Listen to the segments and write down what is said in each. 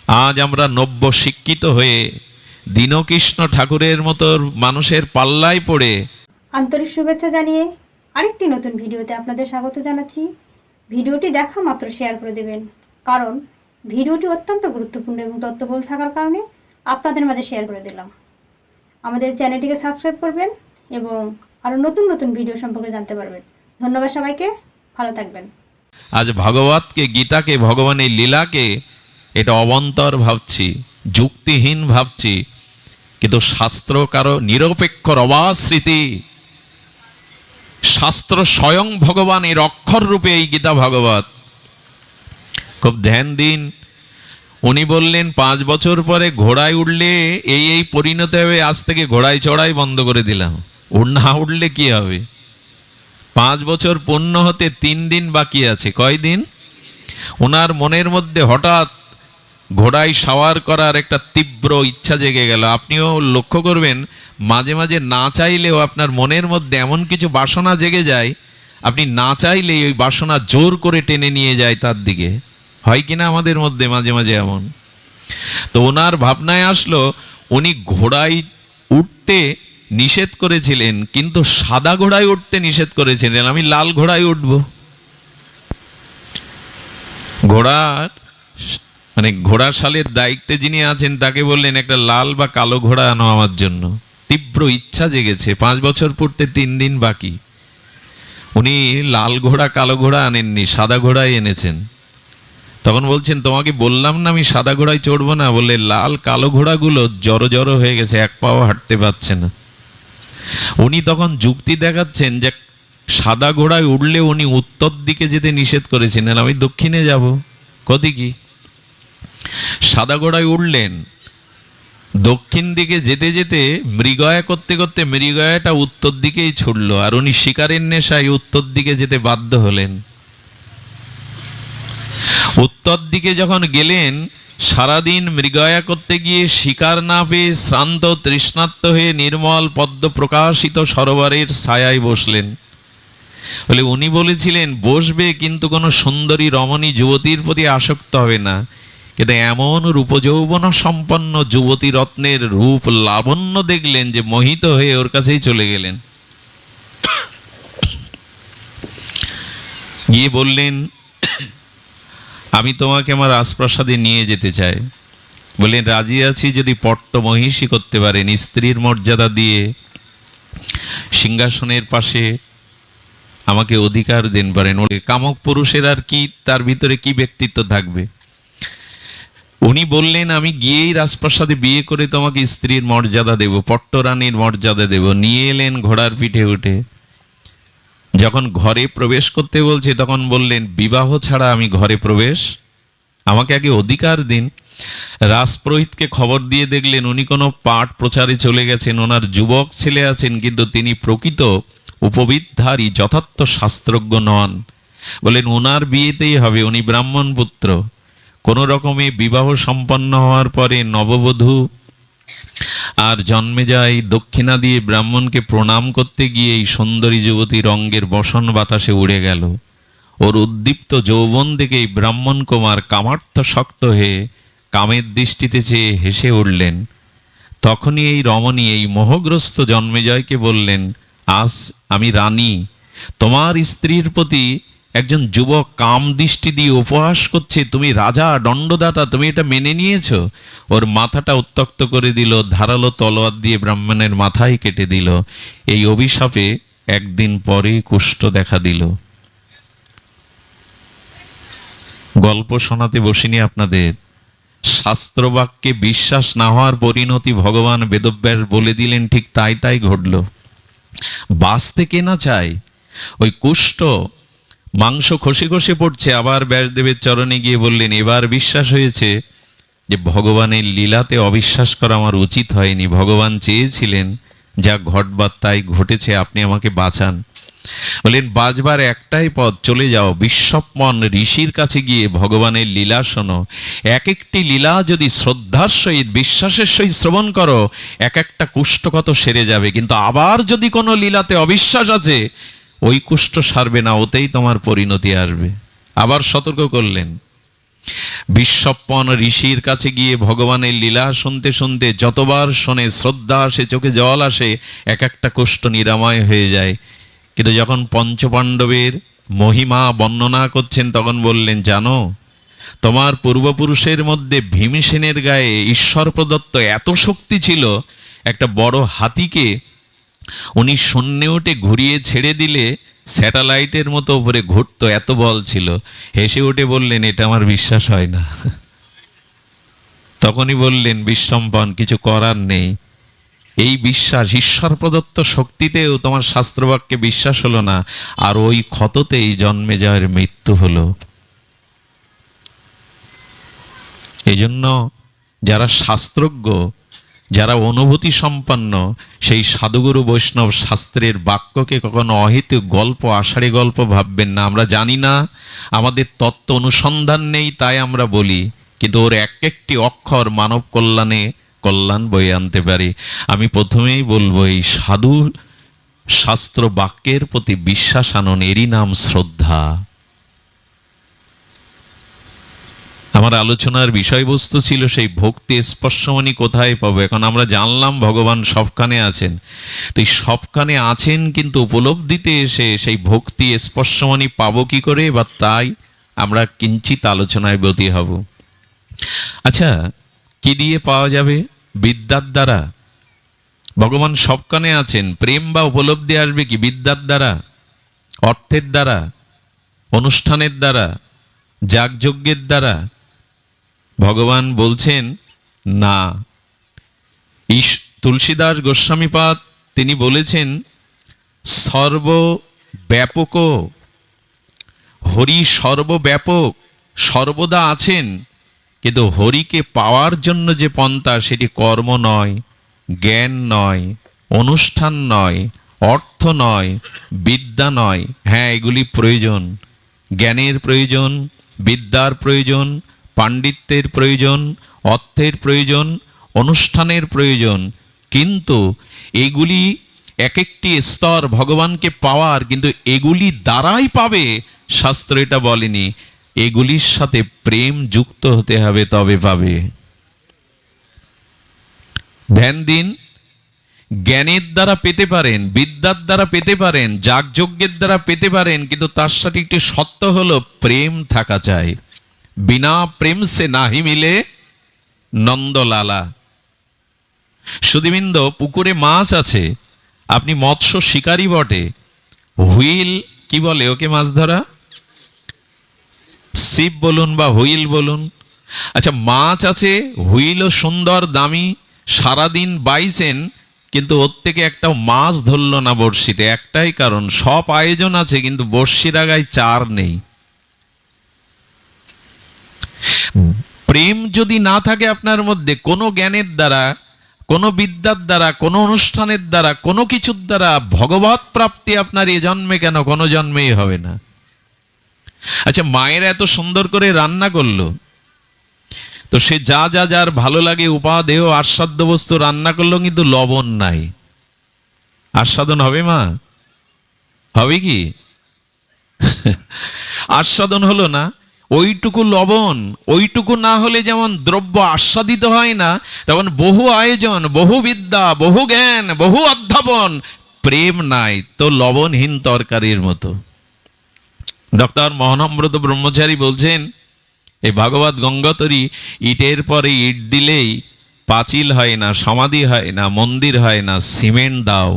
আজ আমরা নব্য শিক্ষিত হয়ে দীনকৃষ্ণ ঠাকুরের মতো মানুষের পাল্লায় পড়ে আন্তরিক শুভেচ্ছা জানিয়ে আরেকটি নতুন ভিডিওতে আপনাদের স্বাগত জানাচ্ছি। ভিডিওটি দেখা মাত্র শেয়ার করে দেবেন, কারণ ভিডিওটি অত্যন্ত গুরুত্বপূর্ণ এবং তথ্যবহুল থাকার কারণে আপনাদের মাঝে শেয়ার করে দিলাম। আমাদের চ্যানেলটিকে সাবস্ক্রাইব করবেন এবং আরও নতুন নতুন ভিডিও সম্পর্কে জানতে পারবেন। ধন্যবাদ সবাইকে, ভালো থাকবেন। আজ ভগবতকে, গীতাকে, ভগবানের লীলাকে এটা অবান্তর ভাবছি, যুক্তিহীন ভাবছি, কিন্তু শাস্ত্র কারো নিরপেক্ষর অবাস্মৃতি। শাস্ত্র স্বয়ং ভগবানের অক্ষর রূপে এই গীতা ভাগবত। খুব ধ্যান দিন। উনি বললেন 5 বছর পরে ঘোড়ায় উঠলে এই পরিণত হবে, আজ থেকে ঘোড়ায় চড়াই বন্ধ করে দিলাম। না উঠলে কি হবে? 5 বছর পূর্ণ হতে 3 দিন বাকি আছে। কয় দিন? ওনার মনের মধ্যে হঠাৎ ঘোড়ায় সাওয়ার করার একটা তীব্র ইচ্ছা জেগে গেল। আপনিও লক্ষ্য করবেন, মাঝে মাঝে না চাইলেও আপনার মনের মধ্যে এমন কিছু বাসনা জেগে যায়, আপনি না চাইলেই ওই বাসনা জোর করে টেনে নিয়ে যায় তার দিকে। হয় কিনা আমাদের মধ্যে মাঝে মাঝে এমন? তো ওনার ভাবনায় আসলো, উনি ঘোড়ায় উঠতে নিষেধ করেছিলেন, কিন্তু সাদা ঘোড়ায় উঠতে নিষেধ করেছিলেন। আমি লাল ঘোড়ায় উঠব। ঘোড়ার শালের দায়িত্বে যিনি আছেন তাকে বললেন, একটা লাল বা কালো ঘোড়া আনো আমার জন্য। তীব্র ইচ্ছা জেগেছে, 5 বছর পূর্তে 3 দিন বাকি। উনি লাল ঘোড়া কালো ঘোড়া আনেননি, সাদা ঘোড়াই এনেছেন। তখন বলছেন, তোমাকে বললাম না আমি সাদা ঘোড়ায় চড়বো না? বললে, লাল কালো ঘোড়াগুলো জড়ো জড়ো হয়ে গেছে, এক পাও হাঁটতে পারছে না। উনি তখন যুক্তি দেখাচ্ছেন যে সাদা ঘোড়ায় উঠলে উনি উত্তর দিকে যেতে নিষেধ করেছিলেন, আমি দক্ষিণে যাব। কদি কি? সাদা ঘোড়ায় উঠলেন, দক্ষিণ দিকে যেতে যেতে মৃগয়া করতে করতে মৃগয়াটা উত্তর দিকেই ছুটলো, আর উনি শিকারের নেশায় উত্তর দিকে যেতে বাধ্য হলেন। উত্তর দিকে যখন গেলেন, সারাদিন মৃগয়া করতে গিয়ে শিকার না পেয়ে শ্রান্ত তৃষ্ণার্ত হয়ে নির্মল পদ্ম প্রকাশিত সরোবরের ছায়ায় বসলেন। বলে, উনি বলেছিলেন বসবে, কিন্তু কোনো সুন্দরী রমণী যুবতীর প্রতি আসক্ত হবে না। কিন্তু এমন রূপযৌবন সম্পন্ন যুবতী রত্নের রূপ লাবণ্য দেখলেন যে মোহিত হয়ে ওর কাছেই চলে গেলেন। গিয়ে বললেন, আমি তোমাকে আমার রাজপ্রাসাদে নিয়ে যেতে চাই। বললেন, রাজি আছি যদি পট্ট মহিষী করতে পারেন, স্ত্রীর মর্যাদা দিয়ে সিংহাসনের পাশে আমাকে অধিকার দেন পারেন। কামক পুরুষের আর কি, তার ভিতরে কি ব্যক্তিত্ব থাকবে? উনি বললেন, আমি গিয়েই রাজপ্রাসাদে বিয়ে করে তোমাকে স্ত্রীর মর্যাদা দেব, পট্টরানীর মর্যাদা দেব। নিয়ে এলেন ঘোড়ার পিঠে উঠে। যখন ঘরে প্রবেশ করতে বলছে, তখন বললেন, বিবাহ ছাড়া আমি ঘরে প্রবেশ, আমাকে আগে অধিকার দিন। রাজপুরোহিতকে খবর দিয়ে দেখলেন উনি কোনো পাঠ প্রচারে চলে গেছেন। ওনার যুবক ছেলে আছেন, কিন্তু তিনি প্রকৃত উপবিদধারী যথার্থ শাস্ত্রজ্ঞ নন। বলেন, ওনার বিয়েতেই হবে, উনি ব্রাহ্মণ পুত্র। কোনো রকমে বিবাহ সম্পন্ন হওয়ার পরে নববধূ আর জন্মেজয় দক্ষিণা দিয়ে ব্রাহ্মণকে প্রণাম করতে গিয়ে এই সুন্দরী যুবতী রঙ্গের বসন বাতাসে উড়ে গেল। ওর উদ্দীপ্ত যৌবন দেখে ব্রাহ্মণ কুমার কামার্থ শক্ত হয়ে কামের দৃষ্টিতে চেয়ে হেসে উঠলেন। তখনই এই রমণী এই মোহগ্রস্ত জন্মেজয়কে বললেন, আজ আমি রানী, তোমার স্ত্রীর প্রতি একজন যুবক কাম দৃষ্টি দিয়ে উপহাস করছে, তুমি রাজা দণ্ডদাতা, তুমি এটা মেনে নিয়েছো? ওর মাথাটা উত্তক্ত করে দিল, ধারালো তলোয়ার দিয়ে ব্রাহ্মণের মাথায় কেটে দিল। এই অভিশাপে একদিন পরে কুষ্ঠ দেখা দিল। গল্প শোনাতে বসিনি আপনাদের। শাস্ত্রবাক্যে বিশ্বাস না হওয়ার পরিণতি ভগবান বেদব্যাস বলে দিলেন, ঠিক তাই তাই ঘটল। বাঁচতে কে না চায়? ওই কুষ্ঠ মাংস খসে খসে পড়ছে। আবার ব্যাসদেবের চরণে গিয়ে বললেন, এবার বিশ্বাস হয়েছে যে ভগবানের লীলাতে অবিশ্বাস করা আমার উচিত হয়নি। ভগবান চেয়েছিলেন যা ঘটবার তাই ঘটেছে, আপনি আমাকে বাঁচান। বললেন, বাঁচবার একটাই পথ, চলে যাও বিশ্বপন ঋষির কাছে গিয়ে ভগবানের লীলা শোনো। এক একটি লীলা যদি শ্রদ্ধার সহিত বিশ্বাসের সহিত শ্রবণ করো, এক একটা কুষ্ঠ কত সেরে যাবে। কিন্তু আবার যদি কোনো লীলাতে অবিশ্বাস আছে, ওই কুষ্ঠ সারবে না, ওতেই তোমার পরিণতি আসবে। আবার সতর্ক করলেন। বিশ্বপ্পন ঋষির কাছে গিয়ে ভগবানের লীলা শুনতে শুনতে যতবার শোনে, শ্রদ্ধা আসে, চোখে জল আসে, এক একটা কষ্ট নিরাময় হয়ে যায়। কিন্তু যখন পঞ্চপাণ্ডবের মহিমা বর্ণনা করছেন তখন বললেন, জানো তোমার পূর্বপুরুষের মধ্যে ভীমসেনের গায়ে ঈশ্বর প্রদত্ত এত শক্তি ছিল, একটা বড় হাতিকে উনি শূন্যে উঠে ঘুরিয়ে ছেড়ে দিলে স্যাটেলাইটের মতো উপরে ঘুরতো, এত বল ছিল। হেসে উঠে বললেন, এটা আমার বিশ্বাস হয় না। তখনই বললেন বিশ্বম্পন, কিছু করার নেই। এই বিশ্বাস, ঈশ্বর প্রদত্ত শক্তিতেও তোমার শাস্ত্রবাক্যে বিশ্বাস হলো না, আর ওই ক্ষততেই জন্মে যাওয়ার মৃত্যু হলো। এই জন্য যারা শাস্ত্রজ্ঞ, যারা অনুভূতি সম্পন্ন, সেই সাধুগুরু বৈষ্ণব শাস্ত্রের বাক্যকে কখনো অহেতুক গল্প, আষাঢ়ি গল্প ভাববেন না। আমরা জানি না, আমাদের তত্ত্ব অনুসন্ধান নেই, তাই আমরা বলি, কিন্তু ওর এক একটি অক্ষর মানব কল্যাণে কল্যাণ বয়ে আনতে পারে। আমি প্রথমেই বলবো, এই সাধু শাস্ত্র বাক্যের প্রতি বিশ্বাস আনুন, এরই নাম শ্রদ্ধা। আমার আলোচনার বিষয়বস্তু ছিল সেই ভক্তি স্পর্শমণি কোথায় পাবো। এখন আমরা জানলাম ভগবান সবখানে আছেন, তো এই সবখানে আছেন, কিন্তু উপলব্ধিতে এসে সেই ভক্তি স্পর্শমণি পাবো কি করে, বা তাই আমরা কিঞ্চিত আলোচনায় ব্রতী হব। আচ্ছা, কি দিয়ে পাওয়া যাবে? বিদ্যার দ্বারা। ভগবান সবখানে আছেন, প্রেম বা উপলব্ধি আসবে কি? বিদ্যার দ্বারা, অর্থের দ্বারা, অনুষ্ঠানের দ্বারা, যাগযজ্ঞের দ্বারা? ভগবান বলছেন না। তুলসীদাস গোস্বামীপাদ তিনি বলেছেন, সর্বব্যাপক হরি, সর্বব্যাপক, সর্বদা আছেন, কিন্তু হরিকে পাওয়ার জন্য যে পন্থা, সেটি কর্ম নয়, জ্ঞান নয়, অনুষ্ঠান নয়, অর্থ নয়, বিদ্যা নয়। হ্যাঁ, এগুলি প্রয়োজন, জ্ঞানের প্রয়োজন, বিদ্যার প্রয়োজন, পাণ্ডিত্যের প্রয়োজন, অর্থের প্রয়োজন, অনুষ্ঠানের প্রয়োজন, কিন্তু এগুলি এক একটি স্তর ভগবানকে পাওয়ার, কিন্তু এগুলি দ্বারাই পাবে শাস্ত্র এটা বলেনি। এগুলির সাথে প্রেম যুক্ত হতে হবে, তবে পাবে। ধ্যান দিন, জ্ঞানের দ্বারা পেতে পারেন, বিদ্যার দ্বারা পেতে পারেন, যাগযজ্ঞের দ্বারা পেতে পারেন, কিন্তু তার সাথে একটি সত্য হলো প্রেম থাকা চাই। বিনা প্রেম সে নাহি মিলে নন্দলালা। সুধীবৃন্দ, পুকুরে মাছ আছে, আপনি মৎস্য শিকারী বটে, হুইল কি বলে ওকে মাছ ধরা? ছিপ বলুন বা হুইল বলুন। আচ্ছা, মাছ আছে, হুইলও সুন্দর দামি, সারাদিন বাইছেন, কিন্তু ওর থেকে একটা মাছ ধরলো না বড়শিতে। একটাই কারণ, সব আয়োজন আছে কিন্তু বড়শির আগায় চার নেই। প্রেম যদি না থাকে আপনার মধ্যে, কোনো জ্ঞানের দ্বারা, কোনো বিদ্যার দ্বারা, কোনো অনুষ্ঠানের দ্বারা, কোনো কিছুর দ্বারা ভগবৎ প্রাপ্তি আপনার এ জন্মে কেন, কোনো জন্মেই হবে না। আচ্ছা, মায়ের এত সুন্দর করে রান্না করলো, তো সে যা যা যার ভালো লাগে উপাদেয় আস্বাদ্য বস্তু রান্না করলো, কিন্তু লবণ নাই, আস্বাদন হবে মা? হবে কি? আস্বাদন হলো না। ওইটুকু লবণ, ওইটুকু না হলে যেমন দ্রব্য আস্বাদিত হয় না, তেমন বহু আয়োজন, বহু বিদ্যা, বহু জ্ঞান, বহু অধ্যাপন, প্রেম নাই তো লবণহীন তরকারির মতো। ডক্টর মহানম্রত ব্রহ্মচারী বলছেন, এই ভাগবত গঙ্গোত্রী, ইটের পরে ইট দিলেই পাঁচিল হয় না, সমাধি হয় না, মন্দির হয় না। সিমেন্ট দাও,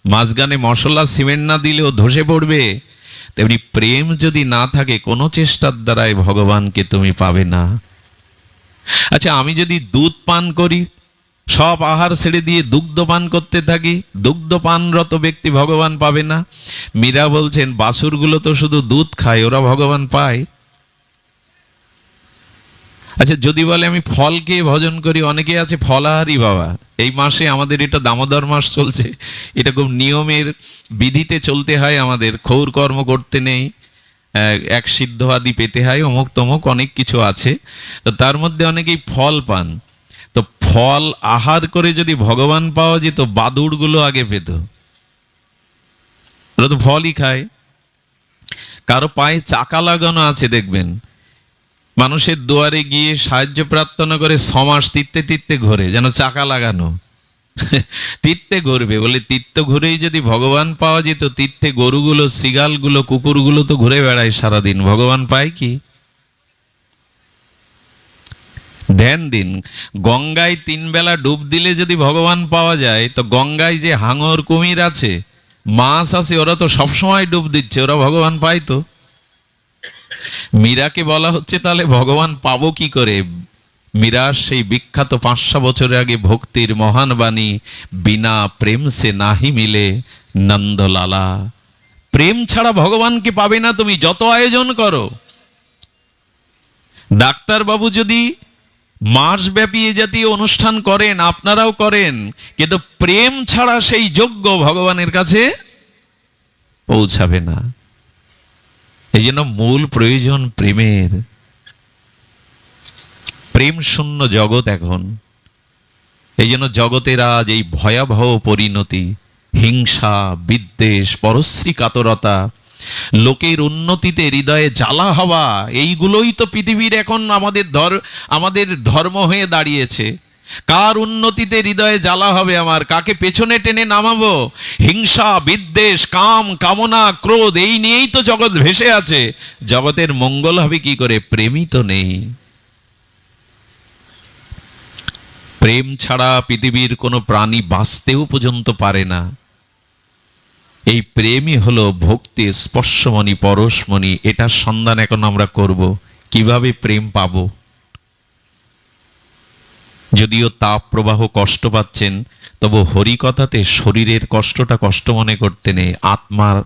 মাঝখানে মশলা সিমেন্ট না দিলেও ধসে পড়বে। তেমনি প্রেম যদি না থাকে, কোনো চেষ্টার দ্বারাই ভগবানকে তুমি পাবে না। আচ্ছা, আমি যদি দুধ পান করি, সব আহার ছেড়ে দিয়ে দুগ্ধ পান করতে থাকি, দুগ্ধ পানরত ব্যক্তি ভগবান পাবে না। মীরা বলছেন, বাছুরগুলো তো শুধু দুধ খায়, ওরা ভগবান পায়? আচ্ছা, যদি বলে আমি ফল খেয়ে ভজন করি, অনেকে আছে ফলাহারি বাবা। এই মাসে আমাদের এটা দামোদর মাস চলছে, এটা খুব নিয়মের বিধিতে চলতে হয় আমাদের, ক্ষৌর কর্ম করতে নেই, এক সিদ্ধ আদি পেতে হয়, অমুক তমুক অনেক কিছু আছে। তো তার মধ্যে অনেকেই ফল পান। তো ফল আহার করে যদি ভগবান পাওয়া যেত, বাদুড়গুলো আগে পেত, ওরা তো ফলই খায়। কারো পায়ে চাকা লাগানো আছে দেখবেন, মানুষের দুয়ারে গিয়ে সাহায্য প্রার্থনা করে 6 মাস তিত্তে তিত্তে ঘোরে, যেন চাকা লাগানো। তিত্তে ঘুরবে বলে, তীর্থ ঘুরেই যদি ভগবান পাওয়া যেত, তীর্থে গরুগুলো, সিগালগুলো, কুকুরগুলো তো ঘুরে বেড়ায় সারাদিন, ভগবান পায় কি? ধ্যান দিন, গঙ্গায় 3 বেলা ডুব দিলে যদি ভগবান পাওয়া যায়, তো গঙ্গায় যে হাঙর, কুমির আছে, মাছ আছে, ওরা তো সবসময় ডুব দিচ্ছে, ওরা ভগবান পায় তো। মীরাকে বলা হচ্ছে তাহলে ভগবান পাবো কি করে? মীরার সেই বিখ্যাত 500 বছর আগে ভক্তির মহান বাণী, বিনা প্রেম সে নাহি মিলে নন্দলালা। প্রেম ছাড়া ভগবানকে পাবে না তুমি, যত আয়োজন করো। ডাক্তারবাবু যদি মাসব্যাপী এ জাতীয় অনুষ্ঠান করেন, আপনারাও করেন, কিন্তু প্রেম ছাড়া সেই যোগ্য ভগবানের কাছে পৌঁছাবে না। এই জন্য মূল প্রয়োজন প্রেমের। প্রেম শূন্য জগৎ এখন। এই জন্য জগতের আজ এই ভয়াবহ পরিণতি, হিংসা, বিদ্বেষ, পরশ্রী কাতরতা, লোকের উন্নতিতে হৃদয়ে জ্বালা হওয়া, এইগুলোই তো পৃথিবীর এখন আমাদের ধর্ম হয়ে দাঁড়িয়েছে। কার উন্নতিতে হৃদয়ে জ্বালা হবে আমার, কাকে পেছনে টেনে নামাবো? হিংসা, বিদ্বেষ, কাম, কামনা, ক্রোধ, এই নিয়েই তো জগৎ ভেসে আছে। জগতের মঙ্গল হবে কি করে? প্রেমই তো নেই। প্রেম ছাড়া পৃথিবীর কোনো প্রাণী বাঁচতেও পর্যন্ত পারে না। এই প্রেমই হলো ভক্তি, স্পর্শমণি, পরশমণি। এটার সন্ধান এখন আমরা করব, কিভাবে প্রেম পাবো। যদিও তাপ প্রবাহ কষ্ট পাচ্ছেন, তবু হরিকথাতে শরীরের কষ্টটা কষ্ট মনে করতে নেই, আত্মার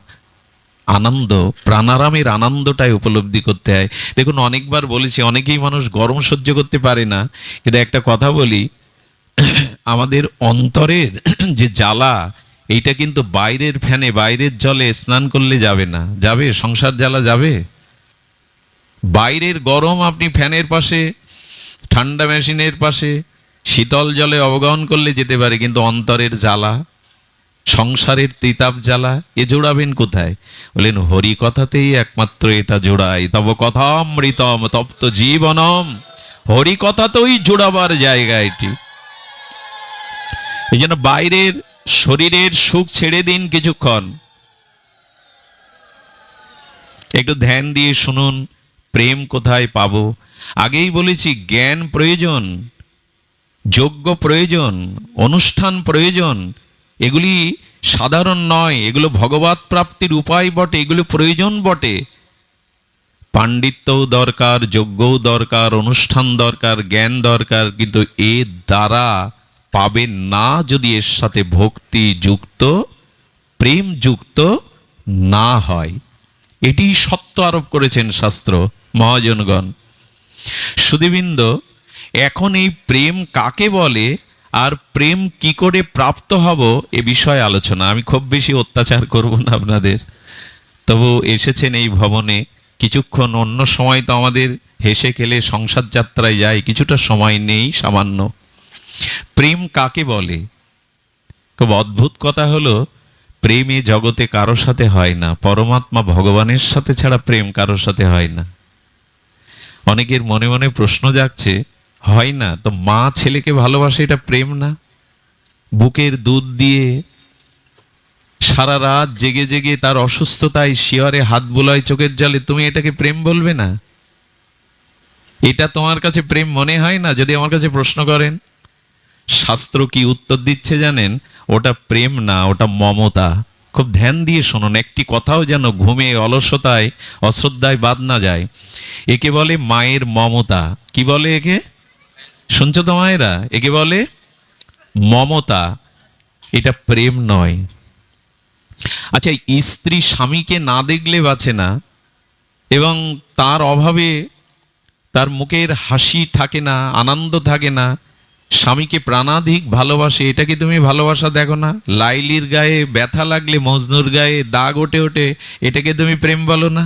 আনন্দ, প্রাণারামের আনন্দটাই উপলব্ধি করতে হয়। দেখুন, অনেকবার বলেছি, অনেকেই মানুষ গরম সহ্য করতে পারে না, কিন্তু একটা কথা বলি, আমাদের অন্তরের যে জ্বালা, এইটা কিন্তু বাইরের ফ্যানে, বাইরের জলে স্নান করলে যাবে না। যাবে? সংসার জ্বালা যাবে? বাইরের গরম আপনি ফ্যানের পাশে, ঠান্ডা মেশিনের পাশে, শীতল জলে অবগাহন করলে যেতে পারে, কিন্তু অন্তরের জ্বালা, সংসারের তিতাব জ্বালা, এ জোড়াবেন কোথায়? বলেন হরি কথাতেই একমাত্র এটা জোড়ায়। তব কথামৃতম তপ্ত জীবনম। হরি কথাতেই জোড়াবার জায়গা এটি। এই জন্য বাইরের শরীরের সুখ ছেড়ে দিন কিছুক্ষণ, একটু ধ্যান দিয়ে শুনুন প্রেম কোথায় পাবো। আগেই বলেছি, জ্ঞান প্রয়োজন, যজ্ঞ প্রয়োজন, অনুষ্ঠান প্রয়োজন। এগুলি সাধারণ নয়, এগুলো ভগবৎ প্রাপ্তির উপায় বটে, এগুলো প্রয়োজন বটে। পাণ্ডিত্যও দরকার, যজ্ঞও দরকার, অনুষ্ঠান দরকার, জ্ঞান দরকার, কিন্তু এর দ্বারা পাবেন না যদি এর সাথে ভক্তি যুক্ত, প্রেম যুক্ত না হয়। এটি সত্য আরোপ করেছেন শাস্ত্র, মহাজনগণ। সুধীবৃন্দ, এখন এই প্রেম কাকে বলে আর প্রেম কি করে প্রাপ্ত হব, এ বিষয়ে আলোচনা। আমি খুব বেশি অত্যাচার করব না আপনাদের, তবু এসেছেন এই ভবনে কিছুক্ষণ, অন্য সময় তো আমাদের হেসে খেলে সংসার যাত্রায় যায়, কিছুটা সময় নেই সামান্য। প্রেম কাকে বলে? খুব অদ্ভুত কথা হলো, প্রেম এই জগতে কারোর সাথে হয় না, পরমাত্মা ভগবানের সাথে ছাড়া প্রেম কারোর সাথে হয় না। অনেকের মনে মনে প্রশ্ন জাগছে, হয় না তো মা ছেলেকে ভালোবাসে, এটা প্রেম না? বুকের দুধ দিয়ে সারা রাত জেগে জেগে তার অসুস্থতায় শিয়রে হাত বুলায় চোখের জলে, তুমি এটাকে প্রেম বলবে না? এটা তোমার কাছে প্রেম মনে হয় না? যদি আমার কাছে প্রশ্ন করেন, শাস্ত্র কি উত্তর দিচ্ছে জানেন? ওটা প্রেম না, ওটা মমতা। খুব ধ্যান দিয়ে শুনুন, একটি কথাও যেন ঘুমে, অলসতায়, অশ্রদ্ধায় বাদ না যায়। একে বলে মায়ের মমতা। কি বলে একে? শুনছো তো মায়েরা? একে বলে মমতা, এটা প্রেম নয়। আচ্ছা, স্ত্রী স্বামীকে না দেখলে বাঁচে না, এবং তার অভাবে তার মুখের হাসি থাকে না, আনন্দ থাকে না, স্বামীকে প্রাণাধিক ভালোবাসে, এটা কি তুমি ভালোবাসা দেখো না? লাইলির গায়ে ব্যথা লাগলে মজনুর গায়ে দাগ ওঠে ওঠে, এটাকে তুমি প্রেম বলো না?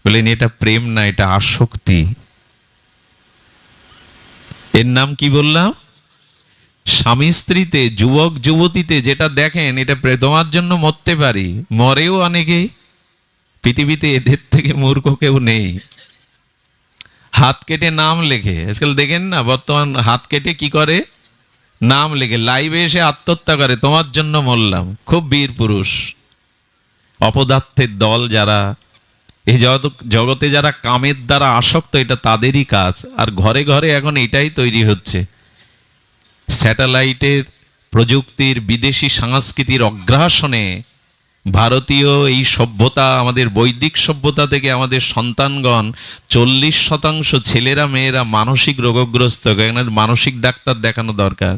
বলেন এটা প্রেম না, এটা আসক্তি। এর নাম কি বললাম? স্বামী স্ত্রীতে, যুবক যুবতীতে যেটা দেখেন, এটা তোমার জন্য মরতে পারি, মরেও অনেকেই। পৃথিবীতে এদের থেকে মূর্খ কেউ নেই। হাত কেটে নাম লেখে। আজকাল দেখেন না, বর্তমান হাত কেটে কি করে, নাম লেখে, লাইভে এসে আত্মহত্যা করে, তোমার জন্য মরলাম। খুব বীর পুরুষ। অপদার্থের দল যারা, এই জগতে যারা কামের দ্বারা আসক্ত, এটা তাদেরই কাজ। আর ঘরে ঘরে এখন এটাই তৈরি হচ্ছে। স্যাটেলাইটের প্রযুক্তির, বিদেশি সংস্কৃতির অগ্রাসনে ভারতীয় এই সভ্যতা, আমাদের বৈদিক সভ্যতা থেকে আমাদের সন্তানগণ 40% ছেলেরা মেয়েরা মানসিক রোগগ্রস্ত। মানসিক ডাক্তার দেখানো দরকার।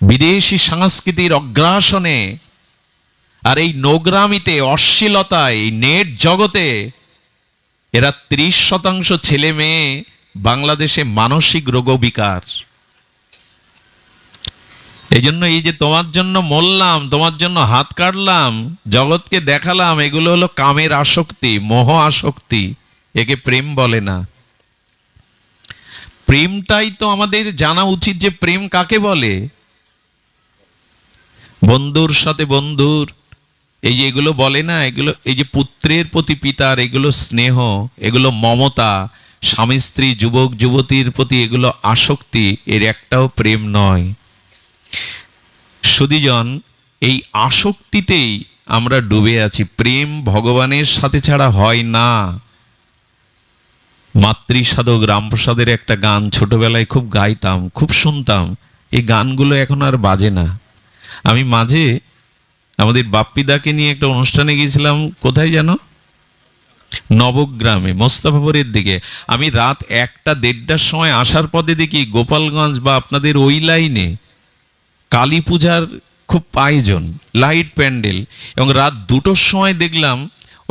বিদেশি সংস্কৃতির অগ্রাসনে আর এই নোংরামিতে, অশ্লীলতায়, নেট জগতে এরা 30% ছেলে মেয়ে বাংলাদেশে মানসিক রোগবিকার। এই জন্য এই যে তোমার জন্য মরলাম, তোমার জন্য হাত কাটলাম, জগৎকে দেখালাম, এগুলো হলো কামের আসক্তি, মোহ আসক্তি। একে প্রেম বলে না। প্রেমটাই তো আমাদের জানা উচিত যে প্রেম কাকে বলে। বন্ধুর সাথে বন্ধুর, এই যে এগুলো বলে না, এগুলো এই যে পুত্রের প্রতি পিতার, এগুলো স্নেহ, এগুলো মমতা, স্বামী স্ত্রী, যুবক যুবতীর প্রতি এগুলো আসক্তি, এর একটাও প্রেম নয়। সুধীজন, এই আসক্তিতেই আমরা ডুবে আছি। প্রেম ভগবানের সাথে ছাড়া হয় না। মাতৃসাধক রামপ্রসাদের একটা গান ছোটবেলায় খুব গাইতাম, খুব শুনতাম। এই গানগুলো এখন আর বাজে না। আমি মাঝে আমাদের বাপ্পিদাকে নিয়ে একটা অনুষ্ঠানে গিয়েছিলাম, কোথায় যেন, নবগ্রামে, মোস্তফাপুরের দিকে। আমি রাত 1টা-1:30টার সময় আসার পথে দেখি গোপালগঞ্জ বা আপনাদের ওই লাইনে কালী পূজার খুব আয়োজন, লাইট প্যান্ডেল, এবং রাত 2টোর সময় দেখলাম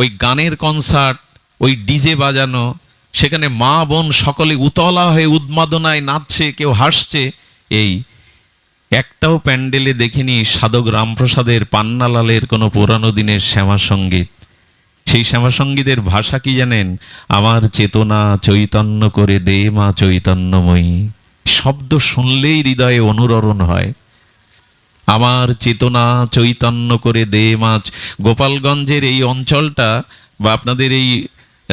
ওই গানের কনসার্ট, ওই ডিজে বাজানো, সেখানে মা বোন সকলে উতলা হয়ে উন্মাদনায় নাচছে, কেউ হাসছে। এই একটাও প্যান্ডেলে দেখিনি সাধক রামপ্রসাদের, পান্নালালের কোনো পুরানো দিনের শ্যামা সঙ্গীত। সেই শ্যামা সঙ্গীতের ভাষা কি জানেন? আমার চেতনা চৈতন্য করে দে মা চৈতন্যময়ী। শব্দ শুনলেই হৃদয়ে অনুরণন হয়। আমার চেতনা চৈতন্য করে দে মা। গোপালগঞ্জের এই অঞ্চলটা বা আপনাদের এই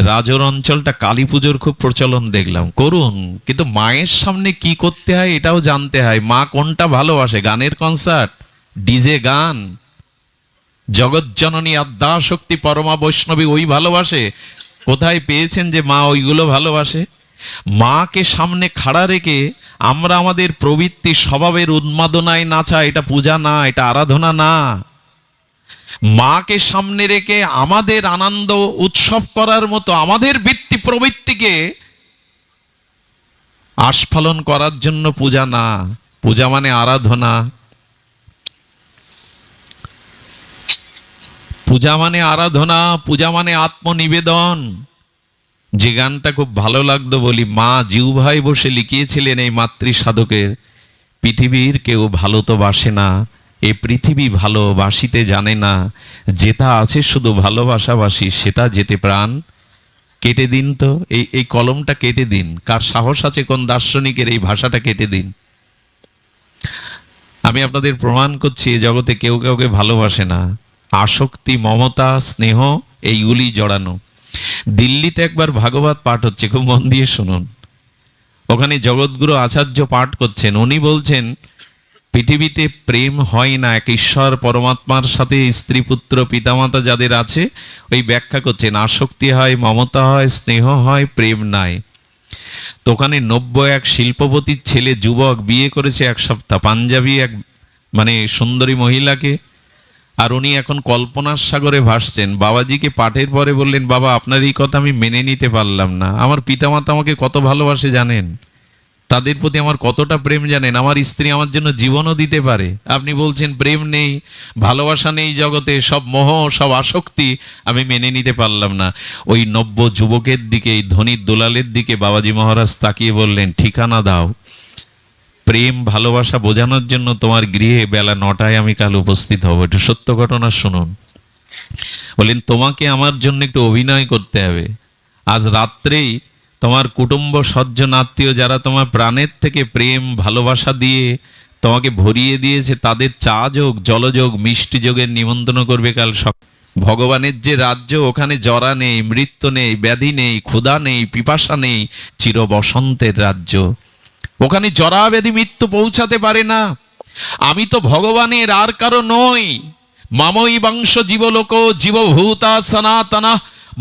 রাজর অঞ্চলটা কালী পুজোর খুব প্রচলন দেখলাম, করুন, কিন্তু মায়ের সামনে কি করতে হয় এটাও জানতে হয়। মা কোনটা ভালোবাসে, গানের কনসার্ট, ডিজে গান, জগৎজননী আদ্যাশক্তি পরমা বৈষ্ণবী ওই ভালোবাসে? কোথায় পেয়েছেন যে মা ওইগুলো ভালোবাসে? মাকে সামনে খাড়া রেখে আমরা আমাদের প্রবৃত্তি স্বভাবের উন্মাদনায় নাচা, এটা পূজা না, এটা আরাধনা না। মাকে সামনে রেখে আমাদের আনন্দ উৎসব করার মতো আমাদের বৃত্তি প্রবৃত্তিকে আস্ফালন করার জন্য পূজা না। পূজা মানে আরাধনা, পূজা মানে আরাধনা, পূজা মানে আত্মনিবেদন। যে গানটা খুব ভালো লাগতো বলি, মা জিউভাই বসে লিখিয়েছিলেন এই মাতৃ সাধকের, পৃথিবীর কেউ ভালো তো বাসে না, এ পৃথিবী ভালোবাসিতে জানে না, যেটা আছে শুধু ভালোবাসাবাসি, সেটা যেতে প্রাণ। কেটে দিন তো এই কলমটা, কেটে দিন। কার সাহস আছে কোন দার্শনিকের এই ভাষাটা কেটে দিন। আমি আপনাদের প্রমাণ করছি এ জগতে কেউ কাউকে ভালোবাসে না। আসক্তি, মমতা, স্নেহ এইগুলি জড়ানো। দিল্লিতে একবার ভাগবত পাঠ হচ্ছে, খুব মন দিয়ে শুনুন। ওখানে জগৎগুরু আচার্য পাঠ করছেন। উনি বলছেন পৃথিবীতে প্রেম হয় না, এক ঈশ্বর পরমাত্মার সাথে স্ত্রী পুত্র পিতামাতা যাদের আছে, ওই ব্যাখ্যা করছেন। আসক্তি হয়, মমতা হয়, স্নেহ হয়, প্রেম নাই। তো ওখানে 90 এক শিল্পপতির ছেলে, যুবক, বিয়ে করেছে 1 সপ্তাহ, পাঞ্জাবি এক মানে সুন্দরী মহিলাকে। আর উনি এখন কল্পনার সাগরে ভাসছেন। বাবাজিকে পাঠের পরে বললেন, বাবা আপনার এই কথা আমি মেনে নিতে পারলাম না। আমার পিতামাতা আমাকে কত ভালোবাসে জানেন? তাদের প্রতি আমার কতটা প্রেম জানেন? আমার স্ত্রী আমার জন্য জীবনও দিতে পারে। আপনি বলছেন প্রেম নেই, ভালোবাসা নেই জগতে, সব মোহ, সব আসক্তি। আমি মেনে নিতে পারলাম না। ওই নব্য যুবকের দিকে, এই ধনীর দুলালের দিকে বাবাজি মহারাজ তাকিয়ে বললেন, ঠিকানা দাও, প্রেম ভালোবাসা বোঝানোর জন্য তোমার গৃহে বেলা 9টায় আমি কাল উপস্থিত হব। একটু সত্য ঘটনা শুনুন। বলেন, তোমাকে আমার জন্য একটু অভিনয় করতে হবে। আজ রাত্রেই তোমার কুটুম্ব স্বজন আত্মীয় যারা তোমার প্রাণের থেকে প্রেম ভালোবাসা দিয়ে তোমাকে ভরিয়ে দিয়েছে, তাদের চা যোগ, জলযোগ, মিষ্টি যোগের নিমন্ত্রণ করবে কাল ভগবানের যে রাজ্য, ওখানে জরা নেই, মৃত্যু নেই, ব্যাধি নেই, ক্ষুধা নেই, পিপাসা নেই, চির বসন্তের রাজ্য। ওখানে জরা ব্যাধি মৃত্যু পৌঁছাতে পারে না। আমি তো ভগবানের আর কারো নই। মামই বংশ জীবলোক জীবভূতা সনাতনা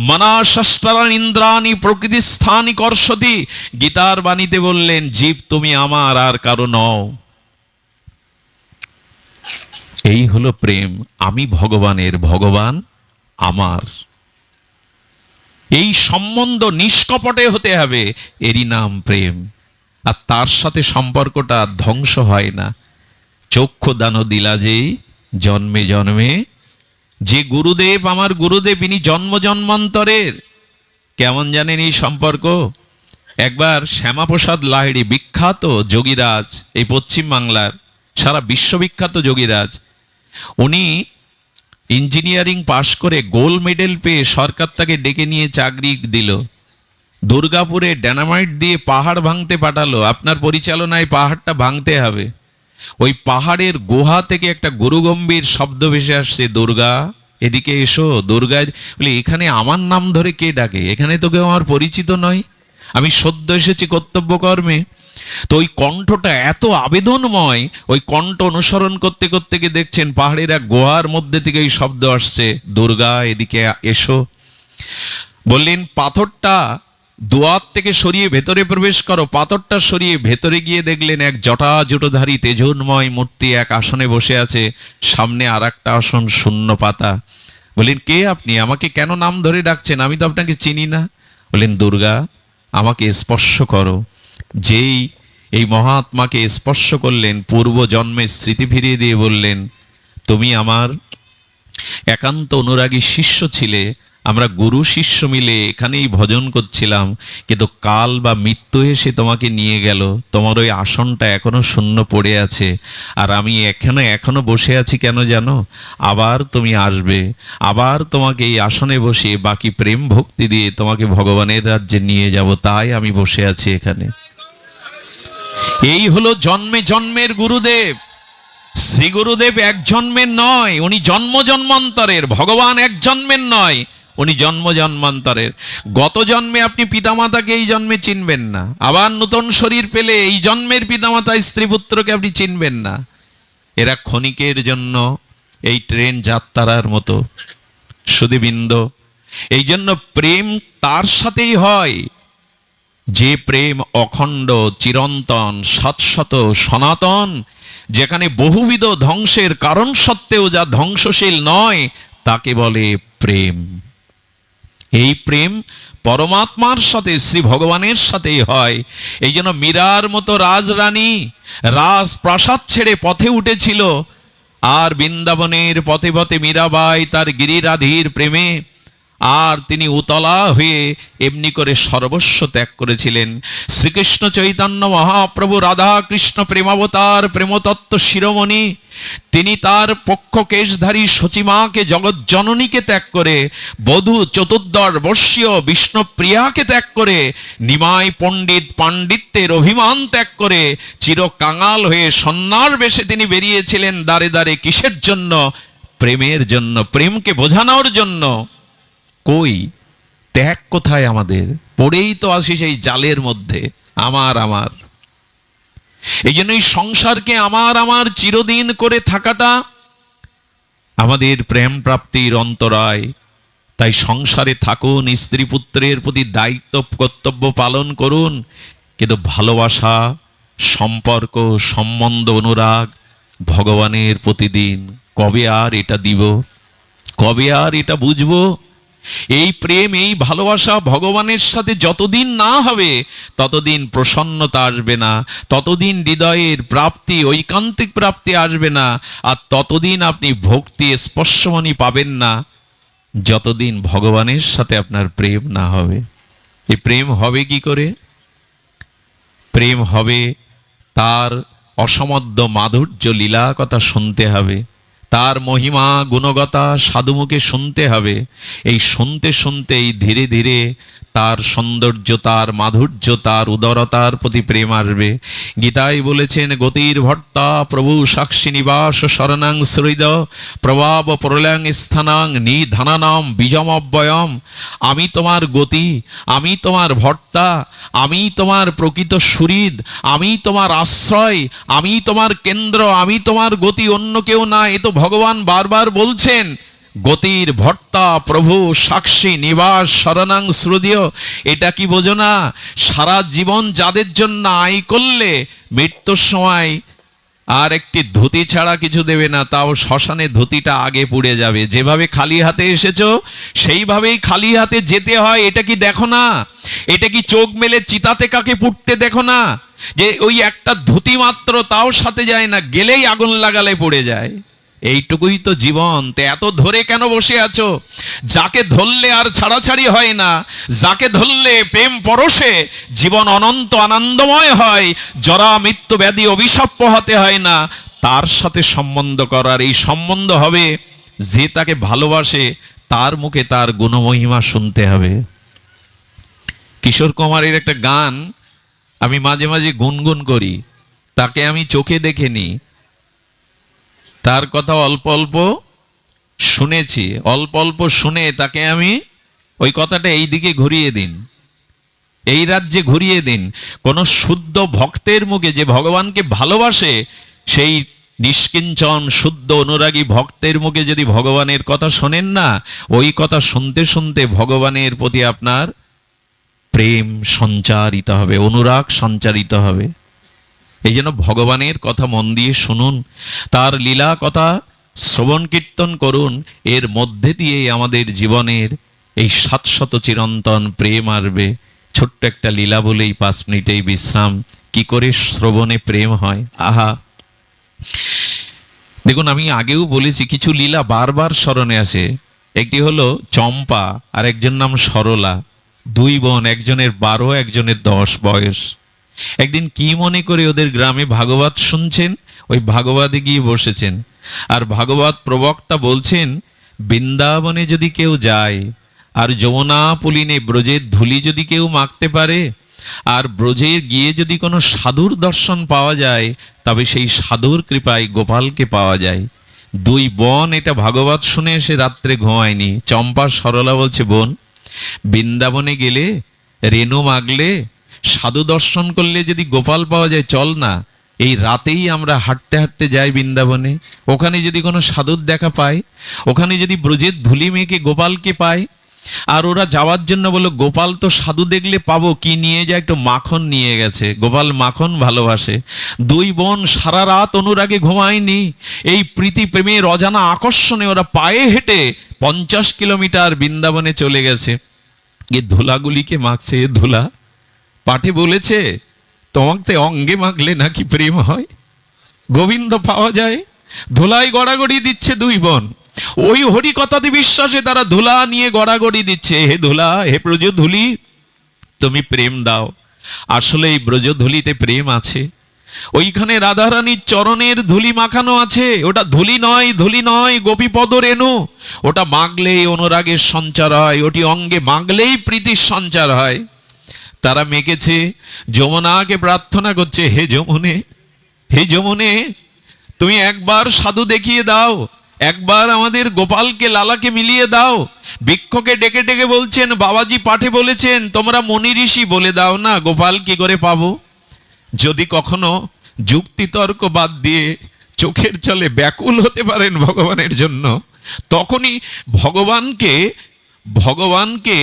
মনাশস্ত্রান ইন্দ্রাণী প্রকৃতি স্থানি কর্ষতি। গীতার বাণীতে বললেন, জীব তুমি আমার, আর কারো নও। এই হলো প্রেম। আমি ভগবানের, ভগবান আমার। এই সম্বন্ধ নিষ্কপটে হতে হবে, এরই নাম প্রেম। আর তার সাথে সম্পর্কটা ধ্বংস হয় না। চক্ষু দান দিলা যেই জন্মে জন্মে, যে গুরুদেব আমার গুরুদেব, ইনি জন্ম জন্মান্তরের। কেমন জানেন এই সম্পর্ক? একবার শ্যামাপ্রসাদ লাহিড়ী, বিখ্যাত যোগীরাজ, এই পশ্চিম বাংলার সারা বিশ্ববিখ্যাত যোগীরাজ, উনি ইঞ্জিনিয়ারিং পাশ করে গোল্ড মেডেল পেয়ে সরকার তাকে ডেকে নিয়ে চাকরি দিল। দুর্গাপুরে ডায়নামাইট দিয়ে পাহাড় ভাঙতে পাঠালো। আপনার পরিচালনায় পাহাড়টা ভাঙতে হবে। ওই পাহাড়ের গুহা থেকে একটা গুরুগম্ভীর শব্দ ভেসে আসছে, দুর্গা এদিকে এসো। দুর্গা বলে, এখানে আমার নাম ধরে কে ডাকে? এখানে তো কেউ আমার পরিচিত নয়, আমি সদ্য এসেছি কর্তব্য কর্মে। তো ওই কণ্ঠটা এত আবেদনময়, ওই কণ্ঠ অনুসরণ করতে করতে গিয়ে দেখছেন পাহাড়ের এক গুহার মধ্যে থেকে এই শব্দ আসছে, দুর্গা এদিকে এসো। বললেন, পাথরটা দুয়ার থেকে সরিয়ে ভেতরে প্রবেশ করো। পাথরটা সরিয়ে ভেতরে গিয়ে দেখলেন এক জটাজুটোধারী তেজোন্ময় মূর্তি এক আসনে বসে আছে, সামনে আর একটা আসন শূন্য পাতা। বললেন, কে আপনি? আমাকে কেন নাম ধরে ডাকছেন? আমি তো আপনাকে চিনি না। বললেন, দুর্গা আমাকে স্পর্শ করো। যেই এই মহাত্মাকে স্পর্শ করলেন, পূর্ব জন্মের স্মৃতি ফিরিয়ে দিয়ে বললেন, তুমি আমার একান্ত অনুরাগী শিষ্য ছিলে। আমরা গুরু শিষ্য মিলে এখানেই ভজন করছিলাম, কিন্তু কাল বা মৃত্যু এসে তোমাকে নিয়ে গেল। তোমার ওই আসনটা এখনো শূন্য পড়ে আছে, আর আমি এখনো বসে আছি কেন জানো? আবার তুমি আসবে, আবার তোমাকে এই আসনে বসিয়ে বাকি প্রেম ভক্তি দিয়ে তোমাকে ভগবানের রাজ্যে নিয়ে যাব, তাই আমি বসে আছি এখানে। এই হলো জন্মে জন্মের গুরুদেব। শ্রী গুরুদেব এক জন্মের নয়, উনি জন্ম জন্মান্তরের। ভগবান এক জন্মের নয়, উনি জন্ম জন্মান্তরের। গত জন্মে আপনি পিতামাতাকে এই জন্মে চিনবেন না, আবার নতুন শরীর পেলে এই জন্মের পিতামাতা স্ত্রী পুত্রকে আপনি চিনবেন না। এরা ক্ষণিকের জন্য এই ট্রেন যাত্রার মতো। সুধীবৃন্দ, এই জন্য প্রেম তার সাথেই হয় যে প্রেম অখণ্ড, চিরন্তন, শাশ্বত, সনাতন, যেখানে বহুবিধ ধ্বংসের কারণ সত্ত্বেও যা ধ্বংসশীল নয়, তাকে বলে প্রেম। এই প্রেম পরমাত্মার সাথে, শ্রী ভগবানের সাথেই হয়। এই জন্য মীরার মতো রাজরানী রাজপ্রাসাদ ছেড়ে পথে উঠেছিল, আর বৃন্দাবনের পথে পথে মীরাবাই তার গিরিরাধির প্রেমে, আর তিনি উতলা হয়ে এমনি করে সর্বস্ব ত্যাগ করেছিলেন। শ্রীকৃষ্ণ চৈতন্য মহাপ্রভু রাধা কৃষ্ণ প্রেমাবতার প্রেমতত্ত্ব শিরোমণি, তিনি তার পক্ষ কেশধারী সচিমাকে, জগৎ জননীকে ত্যাগ করে, বধূ চতুর্দশ বর্ষীয় বিষ্ণুপ্রিয়াকে ত্যাগ করে, নিমাই পণ্ডিত পাণ্ডিত্যের অভিমান ত্যাগ করে, চির কাঙাল হয়ে সন্ন্যার বেশে তিনি বেরিয়েছিলেন দ্বারে দ্বারে। কিসের জন্য? প্রেমের জন্য, প্রেমকে বোঝানোর জন্য। কই ত্যাগ কোথায় আমাদের? পড়েই তো আসি সেই জালের মধ্যে, আমার আমার। এই জন্য এই সংসারকে আমার আমার চিরদিন করে থাকাটা আমাদের প্রেম প্রাপ্তির অন্তরায়। তাই সংসারে থাকুন, স্ত্রী পুত্রের প্রতি দায়িত্ব কর্তব্য পালন করুন, কিন্তু ভালোবাসা, সম্পর্ক, সম্বন্ধ, অনুরাগ ভগবানের প্রতিদিন। কবে আর এটা দিব? কবে আর এটা বুঝবো? এই প্রেম, এই ভালোবাসা ভগবানের সাথে যতদিন না হবে, ততদিন প্রসন্নতা আসবে না, ততদিন হৃদয়ের প্রাপ্তি, ঐকান্তিক প্রাপ্তি আসবে না, আর ততদিন আপনি ভক্তি স্পর্শমণি পাবেন না, যতদিন ভগবানের সাথে আপনার প্রেম না হবে। এই প্রেম হবে কি করে? প্রেম হবে তার অসমদ্য মাধুর্য লীলা কথা শুনতে হবে, তার মহিমা গুণগতা সাধুমুখে শুনতে হবে। এই শুনতে শুনতেই ধীরে ধীরে তার সৌন্দর্য, তার মাধুর্য, তার উদারতার প্রতি প্রেম আসবে। গীতায় বলেছেন, গতির ভর্তা প্রভু সাক্ষী নিবাস শরণাং শ্রীদ প্রভাব প্রলয়াং স্থানাং নিধানানাম বীজমব্যয়ম। আমি তোমার গতি, আমি তোমার ভর্তা, আমি তোমার প্রকৃত সুহৃদ, আমি তোমার আশ্রয়, আমি তোমার কেন্দ্র, আমি তোমার গতি, অন্য কেউ না। এ তো ভগবান বারবার বলছেন। গতির ভর্তা প্রভু সাক্ষী নিবাস শরণাং শ্রুদিয়। এটা কি বোঝো না? সারা জীবন যাদের জন্য আয় করলে মৃত্যুর সময় আর একটি ধুতি ছাড়া কিছু দেবে না, তাও শ্মশানে ধুতিটা আগে পুড়ে যাবে। যেভাবে খালি হাতে এসেছো সেইভাবেই খালি হাতে যেতে হয়। এটা কি দেখো না? এটা কি চোখ মেলে চিতাতে কাকে পুড়তে দেখো না? যে ওই একটা ধুতি মাত্র তাও সাথে যায় না, গেলেই আগুন লাগালে পড়ে যায়। এইটুকুই তো জীবন। তে এত ধরে কেন বসে আছো? যাকে ধরলে আর ছাড়াছাড়ি হয় না, যাকে ধরলে প্রেম পরশে জীবন অনন্ত আনন্দময় হয়, জরা মৃত্যু ব্যাধি অভিশাপ পোহাতে হয় না, তার সাথে সম্বন্ধ করার। এই সম্বন্ধ হবে যে তাকে ভালোবাসে, তার মুখে তার গুণমহিমা শুনতে হবে। কিশোর কুমারের একটা গান আমি মাঝে মাঝে গুনগুন করি। তাকে আমি চোখে দেখিনি, তার কথা অল্প অল্প শুনেছি। অল্প অল্প শুনে তাকে আমি ওই কথাটা এই দিকে ঘুরিয়ে দিন, এই রাজ্যে ঘুরিয়ে দিন। কোন শুদ্ধ ভক্তের মুখে, যে ভগবানকে ভালোবাসে, সেই নিষ্কিঞ্চন শুদ্ধ অনুরাগী ভক্তের মুখে যদি ভগবানের কথা শোনেন না, ওই কথা শুনতে শুনতে ভগবানের প্রতি আপনার প্রেম সঞ্চারিত হবে, অনুরাগ সঞ্চারিত হবে। এই জন্য ভগবানের কথা মন দিয়ে শুনুন, তার লীলা কথা শ্রবণ কীর্তন করুন। এর মধ্যে দিয়ে আমাদের জীবনের এই 700 চিরন্তন প্রেম আসবে। ছোট্ট একটা লীলা বলেই 5 মিনিটেই বিশ্রাম। কি করে শ্রবণে প্রেম হয়, আহা! দেখুন, আমি আগেও বলেছি, কিছু লীলা বারবার স্মরণে আসে। একটি হলো চম্পা, আর একজন নাম সরলা। 2 বোন, একজনের 12, একজনের 10 বয়স। একদিন কি মনে করে ওদের গ্রামে ভাগবত শুনছেন, ওই ভাগবতে গিয়ে বসেছেন। আর ভাগবত প্রবক্তা বলছেন, বৃন্দাবনে যদি কেউ যায় আর যমুনা পুলিনে ব্রজের ধুলি যদি কেউ মাখতে পারে, আর ব্রজে গিয়ে যদি কোনো সাধুর দর্শন পাওয়া যায়, তবে সেই সাধুর কৃপায় গোপালকে পাওয়া যায়। 2 বোন এটা ভাগবত শুনে এসে রাত্রে ঘুমায়নি। চম্পা সরলা বলছে, বোন, বৃন্দাবনে গেলে, রেণু মাগলে, সাধু দর্শন করলে যদি গোপাল পাওয়া যায়, চল না, এই রাতেই আমরা হাঁটতে হাঁটতে যাই বৃন্দাবনে। ওখানে যদি কোনো সাধুর দেখা পাই, ওখানে যদি ব্রজের ধুলি মেখে গোপালকে পাই। আর ওরা যাওয়ার জন্য বলল, গোপাল তো সাধু দেখলে পাবো, কি নিয়ে যায়? একটু মাখন নিয়ে গেছে, গোপাল মাখন ভালোবাসে। 2 বোন সারা রাত অনুরাগে ঘুমায়নি। এই প্রীতি প্রেমের অজানা আকর্ষণে ওরা পায়ে হেঁটে 50 কিলোমিটার বৃন্দাবনে চলে গেছে। এ ধুলাগুলিকে মাখছে। এ ধুলা পাঠে বলেছে, তোমাকে অঙ্গে মাখলে নাকি প্রেম হয়, গোবিন্দ পাওয়া যায়। ধুলায় গড়াগড়ি দিচ্ছে 2 বোন। ওই হরি কথাতে বিশ্বাসে তারা ধুলা নিয়ে গড়াগড়ি দিচ্ছে। হে ধুলা, হে ব্রজধুলি, তুমি প্রেম দাও। আসলে এই ব্রজধুলিতে প্রেম আছে। ওইখানে রাধারানীর চরণের ধুলি মাখানো আছে। ওটা ধুলি নয়, ধুলি নয়, গোপীপদ রেণু। ওটা মাগলেই অনুরাগের সঞ্চার হয়, ওটি অঙ্গে মাগলেই প্রীতির সঞ্চার হয়। তারা মেকেছে, যমুনাকে প্রার্থনা করছে, হে যমুনে, হে যমুনে, তুমি একবার সাধু দেখিয়ে দাও, একবার আমাদের গোপালকে, লালাকে মিলিয়ে দাও। বৃক্ষকে ডেকে ডেকে বলছেন, বাবাজি পাঠে বলেছেন, তোমরা মনি ঋষি, বলে দাও না গোপাল কি করে পাবো। যদি কখনো যুক্তিতর্ক বাদ দিয়ে চোখের জলে ব্যাকুল হতে পারেন ভগবানের জন্য, তখনই ভগবানকে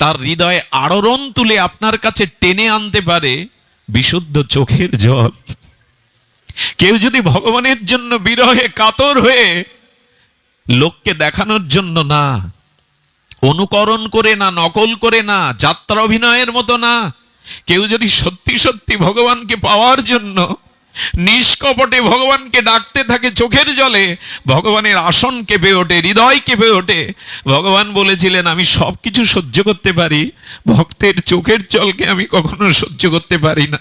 তার হৃদয়ে আড়রণ তুলে আপনার কাছে টেনে আনতে পারে বিশুদ্ধ চোখের জল। কেউ যদি ভগবানের জন্য বিরহে কাতর হয়ে, লোককে দেখানোর জন্য না, অনুকরণ করে না, নকল করে না, যাত্রা অভিনয়ের মতো না, কেউ যদি সত্যি সত্যি ভগবানকে পাওয়ার জন্য নিষ্কপটে ভগবানকে ডাকতে থাকে চোখের জলে, ভগবানের আসন কেঁপে ওঠে, হৃদয় কেঁপে ওঠে। ভগবান বলেছিলেন, আমি সবকিছু সহ্য করতে পারি, ভক্তের চোখের জলকে আমি কখনো সহ্য করতে পারি না।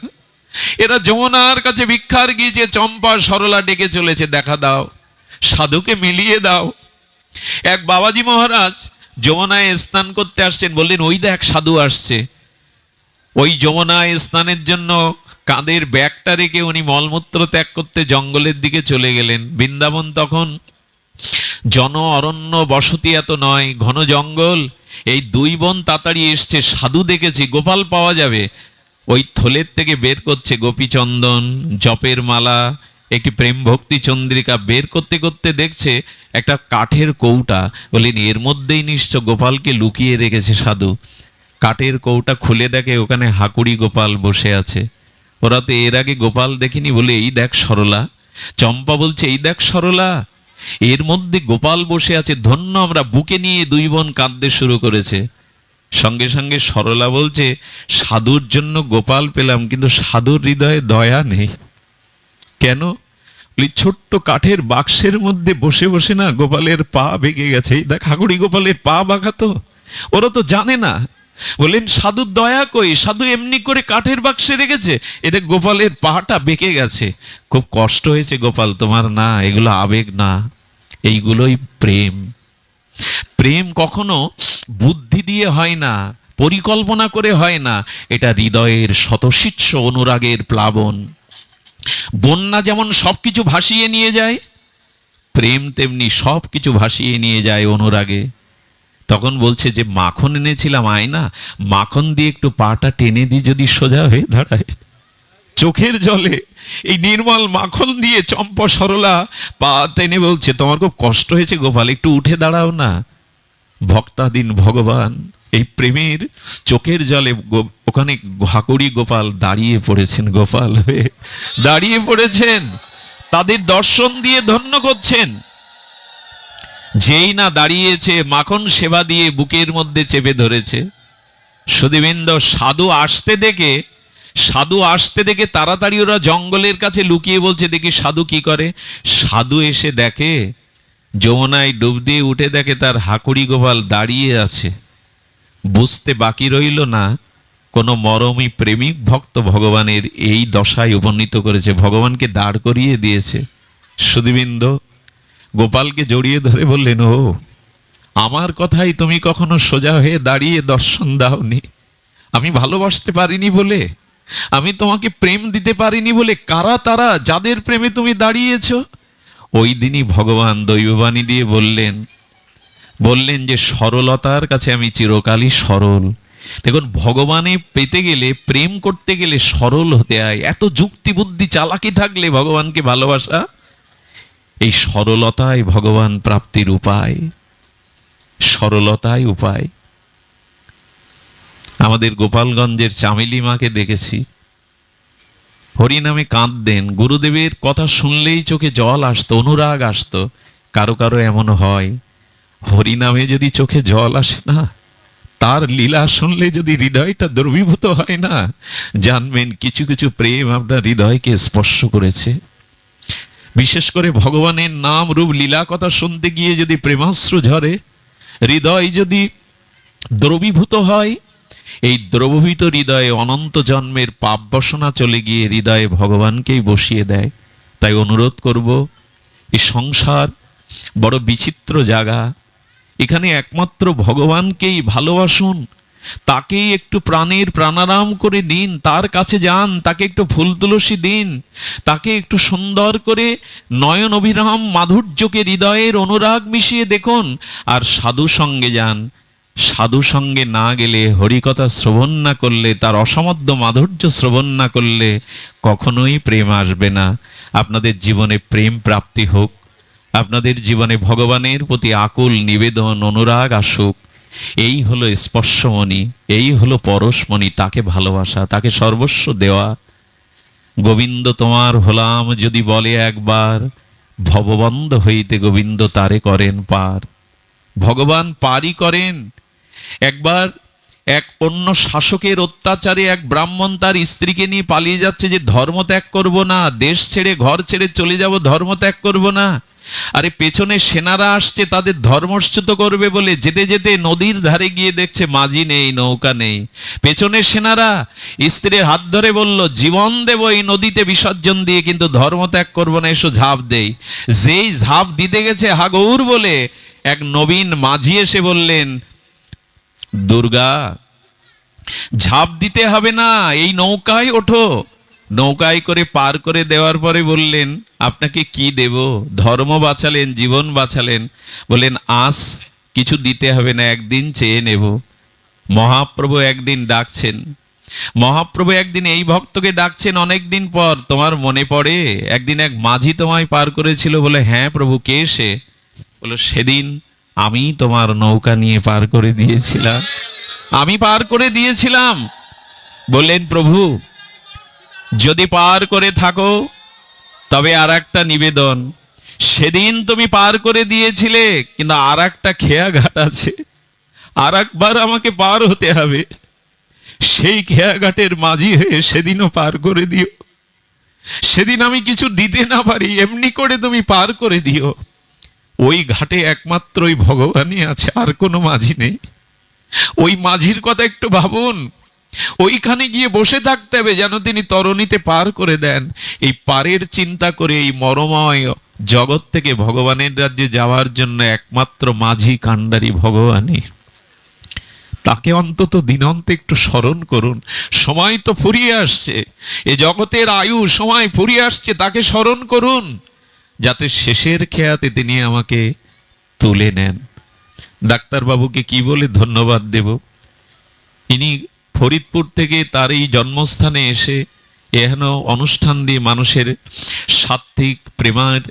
এরা যমুনার কাছে ভিক্ষার গিয়েছে, চম্পা সরলা ডেকে চলেছে, দেখা দাও, সাধুকে মিলিয়ে দাও। এক বাবাজি মহারাজ যমুনায় স্নান করতে আসছেন, বললেন ওই দেখ সাধু আসছে। ওই যমুনায় স্নানের জন্য কাঁধের ব্যাগটা রেখে উনি মলমূত্র ত্যাগ করতে জঙ্গলের দিকে চলে গেলেন। বৃন্দাবন তখন জন অরণ্য বসতি এত নয়, ঘন জঙ্গল। এই দুই বোন তাড়াতাড়ি এসছে, সাধু দেখেছি, গোপাল পাওয়া যাবে। ওই থলের থেকে বের করছে গোপীচন্দন, জপের মালা, একটি প্রেম ভক্তি চন্দ্রিকা। বের করতে করতে দেখছে একটা কাঠের কৌটা। বলেন এর মধ্যেই নিশ্চয় গোপালকে লুকিয়ে রেখেছে সাধু। কাঠের কৌটা খুলে দেখে ওখানে হাকুড়ি গোপাল বসে আছে। ওরা তো এর আগে গোপাল দেখেনি, বলে এই দেখ সরলা। চম্পা বলছে এই দেখ সরলা, এর মধ্যে গোপাল বসে আছে, ধন্য আমরা। বুকে নিয়ে দুই বোন কাঁদতে শুরু করেছে। সঙ্গে সঙ্গে সরলা বলছে সাধুর জন্য গোপাল পেলাম, কিন্তু সাধুর হৃদয়ে দয়া নেই। কেন? ছোট্ট কাঠের বাক্সের মধ্যে বসে বসে না গোপালের পা ভেঙে গেছে। এই দেখ হাকুড়ি গোপালের পা বাঁকাতো, ওরা তো জানে না। বললেন সাধুর দয়া কই, সাধু এমনি করে কাঠের বাক্সে রেখেছে, এদের গোপালের পাটা বেঁকে গেছে। খুব কষ্ট হয়েছে গোপাল তোমার। না, এগুলো আবেগ না, এইগুলোই প্রেম। প্রেম কখনো বুদ্ধি দিয়ে হয় না, পরিকল্পনা করে হয় না, এটা হৃদয়ের শতশিৎস অনুরাগের প্লাবন। বন্যা যেমন সবকিছু ভাসিয়ে নিয়ে যায়, প্রেম তেমনি সবকিছু ভাসিয়ে নিয়ে যায় অনুরাগে। তখন বলছে যে মাখন এনেছিলাম, আয় না, মাখন দিয়ে একটু পাটা টেনে দিই, যদি সোজা হয়ে দাঁড়ায়। চোখের জলে এই নির্মল মাখন দিয়ে চম্পা সরলা পা টেনে বলছে তোমার খুব কষ্ট হয়েছে গোপাল, একটু উঠে দাঁড়াও না। ভক্তাধীন ভগবান এই প্রেমের চোখের জলে ওখানে হাকুড়ি গোপাল দাঁড়িয়ে পড়েছেন, গোপাল হয়ে দাঁড়িয়ে পড়েছেন, তাদের দর্শন দিয়ে ধন্য করছেন। যেই না দাঁড়িয়েছে, মাখন সেবা দিয়ে বুকের মধ্যে চেপে ধরেছে। সুধীবৃন্দ, সাধু আসতে দেখে তাড়াতাড়ি ওরা জঙ্গলের কাছে লুকিয়ে বলছে দেখি সাধু কি করে। সাধু এসে দেখে যমুনায় ডুব দিয়ে উঠে দেখে তার হাকুড়ি গোপাল দাঁড়িয়ে আছে। বুঝতে বাকি রইল না, কোনো মরমী প্রেমিক ভক্ত ভগবানের এই দশায় উপনীত করেছে, ভগবানকে দাঁড় করিয়ে দিয়েছে। সুধীবৃন্দ, গোপালকে জড়িয়ে ধরে বললেন ও আমার কথাই তুমি কখনো সোজা হয়ে দাঁড়িয়ে দর্শন দাওনি। আমি ভালোবাসতে পারিনি বলে, আমি তোমাকে প্রেম দিতে পারিনি বলে, কারা তারা যাদের প্রেমে তুমি দাঁড়িয়েছ? ওই দিনই ভগবান দৈববাণী দিয়ে বললেন যে সরলতার কাছে আমি চিরকালই সরল। দেখুন, ভগবানে পেতে গেলে, প্রেম করতে গেলে সরল হতে হয়। এত যুক্তি বুদ্ধি চালাকি থাকলে ভগবানকে ভালোবাসা, এই সরলতাই ভগবান প্রাপ্তির উপায়, সরলতাই উপায়। আমাদের গোপালগঞ্জের চামেলি মাকে দেখেছি, হরিনামে কাঁদতেন। গুরুদেবের কথা শুনলেই চোখে জল আসতো, অনুরাগ আসতো। কারো কারো এমন হয়, হরিনামে যদি চোখে জল আসে না, তার লীলা শুনলে যদি হৃদয়টা দ্রবীভূত হয় না, জানবেন কিছু কিছু প্রেম আপনার হৃদয়কে স্পর্শ করেছে। বিশেষ করে ভগবানের নাম রূপ লীলা কথা শুনতে গিয়ে যদি প্রেমাশ্রু ঝরে, হৃদয় যদি দ্রবীভূত হয়, এই দ্রবীভূত হৃদয়ে অনন্ত জন্মের পাপ বাসনা চলে গিয়ে হৃদয়ে ভগবানকেই বসিয়ে দেয়। তাই অনুরোধ করব, এই সংসার বড় বিচিত্র জায়গা, এখানে একমাত্র ভগবানকেই ভালোবাসুন, তাকেই একটু প্রাণের প্রাণারাম করে দিন, তার কাছে যান, তাকে একটু ফুল তুলসী দিন, তাকে একটু সুন্দর করে নয়ন অভিরাম মাধুর্যকে হৃদয়ের অনুরাগ মিশিয়ে দেখুন। আর সাধু সঙ্গে যান, সাধু সঙ্গে না গেলে, হরিকথা শ্রবণ না করলে, তার অসমাদ্য মাধুর্য শ্রবণ না করলে কখনোই প্রেম আসবে না। আপনাদের জীবনে প্রেম প্রাপ্তি হোক, আপনাদের জীবনে ভগবানের প্রতি আকুল নিবেদন অনুরাগ আসুক। এই হলো স্পর্শমণি, এই হলো পরশমণি, তাকে ভালোবাসা, তাকে সর্বস্ব দেওয়া। গোবিন্দ তোমার হলাম যদি বলে একবার, ভববন্ধ হইতে গোবিন্দ তারে করেন পার। ভগবান পারই করেন। একবার এক অন্য শাসকের অত্যাচারে এক ব্রাহ্মণ তার স্ত্রীকে নিয়ে পালিয়ে যাচ্ছে যে ধর্ম ত্যাগ করব না, দেশ ছেড়ে ঘর ছেড়ে চলে যাব, ধর্ম ত্যাগ করব না। আরে পেছনে সেনারা আসছে তাদের ধর্মচ্যুত করবে বলে যেতে যেতে নদীর ধারে গিয়ে দেখছে মাঝি নেই, নৌকা নেই। পেছনের সেনারা স্ত্রীর হাত ধরে বলল জীবন দেব এই নদীতে বিসর্জন দিয়ে, কিন্তু ধর্ম ত্যাগ করবো না, এসো ঝাঁপ দেই। যেই ঝাঁপ দিতে গেছে হাগৌর বলে এক নবীন মাঝি এসে বললেন, দুর্গা, ঝাঁপ দিতে হবে না, এই নৌকায় ওঠো। নৌকায় করে পার করে দেওয়ার পরে বললেন, আপনাকে কি দেব? ধর্ম বাঁচালেন, জীবন বাঁচালেন। বললেন, আজ কিছু দিতে হবে না, একদিন চেয়ে নেব। মহাপ্রভু একদিন ডাকছেন, মহাপ্রভু একদিন এই ভক্তকে ডাকছেন অনেকদিন পর, তোমার মনে পড়ে একদিন এক মাঝি তোমায় পার করেছিল? বলে, হ্যাঁ প্রভু, কে সে? বলো, সেদিন আমি তোমার নৌকা নিয়ে পার করে দিয়েছিলাম, আমি পার করে দিয়েছিলাম। বললেন, প্রভু যদি পার করে থাকো তবে আর একটা নিবেদন, সেদিন তুমি পার করে দিয়েছিলে, কিন্তু আর একটা খেয়াঘাট আছে, আর একবার আমাকে পার হতে হবে। সেই খেয়াঘাটের মাঝি হয়ে সেদিনও পার করে দিও। সেদিন আমি কিছু দিতে না পারি, এমনি করে তুমি পার করে দিও। ওই ঘাটে একমাত্র ওই ভগবানই আছে, আর কোনো মাঝি নেই। ওই মাঝির কথা একটু ভাবুন। ওইখানে গিয়ে বসে থাকতে হবে যেন তিনি তরণীতে পার করে দেন। এই পারের চিন্তা করে এই মরময় জগৎ থেকে ভগবানের রাজ্যে যাওয়ার জন্য একমাত্র মাঝি কাণ্ডারি ভগবানই। তাকে অন্তত দিনন্তে একটু স্মরণ করুন। সময় তো ফুরিয়ে আসছে, এ জগতের আয়ু সময় ফুরিয়ে আসছে, তাকে স্মরণ করুন যাতে শেষের খেয়াতে তিনি আমাকে তুলে নেন। ডাক্তারবাবুকে কি বলে ধন্যবাদ দেব? ইনি ফরিদপুর থেকে তার এই জন্মস্থানে এসে এহেন অনুষ্ঠান দিয়ে মানুষের সাত্ত্বিক প্রেমের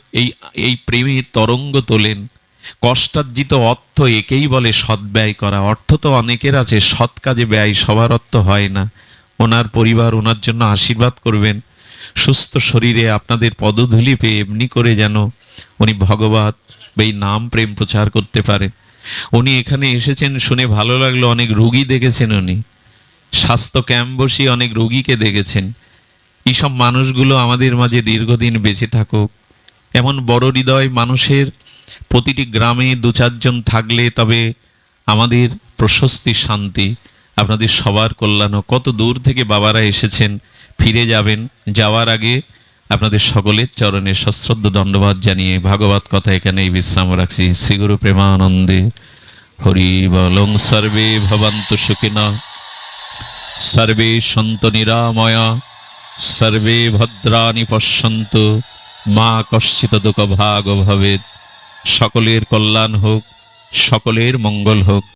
এই প্রেমের তরঙ্গ তোলেন। কষ্টার্জিত অর্থ একেই বলে সদ্ব্যয় করা। অর্থ তো অনেকের আছে, সৎ কাজে ব্যয় সবার অর্থ হয় না। ওনার পরিবার ওনার জন্য আশীর্বাদ করবেন, সুস্থ শরীরে আপনাদের পদধূলি পেয়ে এমনি করে যেন উনি ভগবত এই নাম প্রেম প্রচার করতে পারেন। উনি এখানে এসেছেন শুনে ভালো লাগলো, অনেক রোগী দেখেছেন উনি, স্বাস্থ্য ক্যাম্প বসিয়ে অনেক রোগীকে দেখেছেন। এইসব মানুষগুলো আমাদের মাঝে দীর্ঘদিন বেঁচে থাকুক। এমন বড় হৃদয় মানুষের প্রতিটি গ্রামে দু চারজন থাকলে তবে আমাদের প্রশস্তি, শান্তি, আপনাদের সবার কল্যাণ। কত দূর থেকে বাবারা এসেছেন, ফিরে যাবেন। যাওয়ার আগে আপনাদের সকলের চরণে সশ্রদ্ধ দণ্ডবাদ জানিয়ে ভাগবত কথা এখানেই বিশ্রাম রাখছি। শ্রীগুরু প্রেমানন্দে হরি বলং। সর্বে ভবন্তু সুখিনঃ, সর্বে সন্তু নিরাময়া, সর্বে ভদ্রাণি পশ্যন্তু, মা কশ্চিৎ দুঃখ ভাগ ভবেৎ। সকলের কল্যাণ হোক, সকলের মঙ্গল হোক।